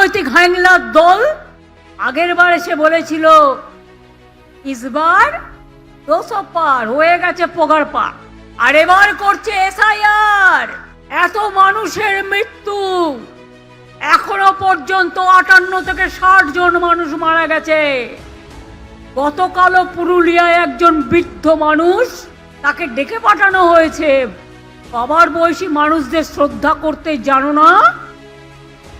রাজনৈতিক হ্যাংলার দল আগের বার এসে বলেছিল ইসবার 200 পার হয়ে গেছে পগার পা, আর এবার করছে এসআইআর। এত মানুষের মৃত্যু, এখনো পর্যন্ত 58 থেকে 60 জন মানুষ মারা গেছে। গতকালও পুরুলিয়ায় একজন বৃদ্ধ মানুষ, তাকে ডেকে পাঠানো হয়েছে। বাবার বয়সী মানুষদের শ্রদ্ধা করতে জানো না,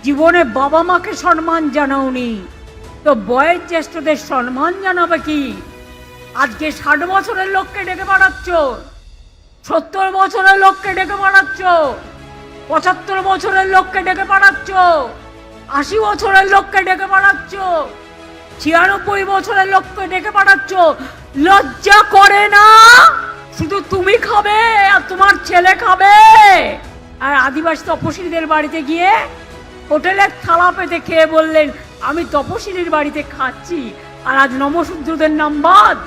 জীবনে বাবা মাকে সম্মান জানাওনি, তো বয়োজ্যেষ্ঠদের সম্মান জানাবে কি? আজকে 60 বছরের লোককে ডেকে পাঠাচ্ছ, 70 বছরের লোককে ডেকে পাঠাচ্ছ, 75 বছরের লোককে ডেকে পাঠাচ্ছ, 80 বছরের লোককে ডেকে পাঠাচ্ছ, 96 বছরের লোককে ডেকে পাঠাচ্ছ। লজ্জা করে না? শুধু তুমি খাবে আর তোমার ছেলে খাবে। আর আদিবাসী তপশিলীদের বাড়িতে গিয়ে হোটেলের থালা পেতে খেয়ে বললেন আমি তপশিলীর বাড়িতে খাচ্ছি। আর আজ নমশূদ্রদের নাম বাদ,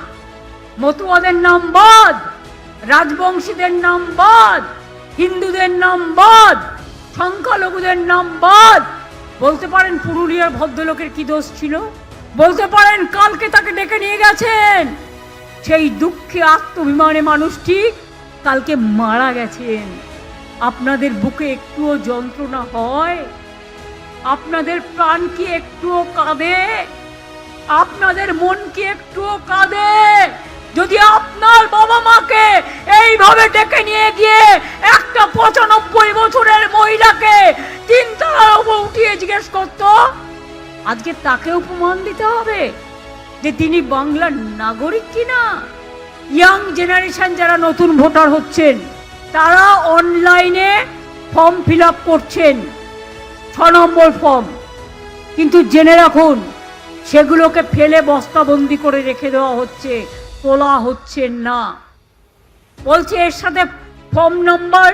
মতুয়াদের নাম বাদ, রাজবংশীদের নাম বাদ, হিন্দুদের নাম বাদ, সংখ্যালঘুদের নাম বাদ। বলতে পারেন পুরুলিয়ার ভদ্রলোকের কি দোষ ছিল? বলতে পারেন কালকে তাকে ডেকে নিয়ে গেছেন, সেই দুঃখে আত্মভিমানে মানুষটি কালকে মারা গেছেন। আপনাদের বুকে একটুও যন্ত্রণা হয়? আপনাদের প্রাণ কি একটুও কাঁদে? আপনাদের মন কি একটুও কাঁদে? যদি আপনার বাবা মাকে এইভাবে ডেকে নিয়ে গিয়ে একটা 95 বছরের মহিলাকে 3 তলার উপর উঠিয়ে জিজ্ঞেস করতো, আজকে তাকেও প্রমাণ দিতে হবে যে তিনি বাংলার নাগরিক কিনা? ইয়াং জেনারেশন যারা নতুন ভোটার হচ্ছেন, তারা অনলাইনে ফর্ম ফিল আপ করছেন, 6 নম্বর ফর্ম, কিন্তু জেনে রাখুন সেগুলোকে ফেলে বস্তাবন্দি করে রেখে দেওয়া হচ্ছে, তোলা হচ্ছে না। বলছে এর সাথে ফর্ম নম্বর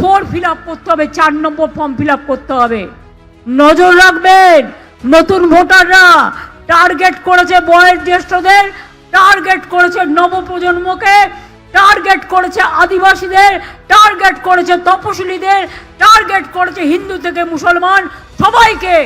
4 ফিল আপ করতে হবে, 4 নম্বর ফর্ম ফিল আপ করতে হবে। নজর রাখবেন, নতুন ভোটাররা টার্গেট করেছে বয়োজ্যেষ্ঠদের, টার্গেট করেছে নবপ্রজন্মকে, টার্গেট করেছে আদিবাসীদের, টার্গেট করেছে তপশিলীদের, টার্গেট করেছে হিন্দু থেকে মুসলমান সবাইকে।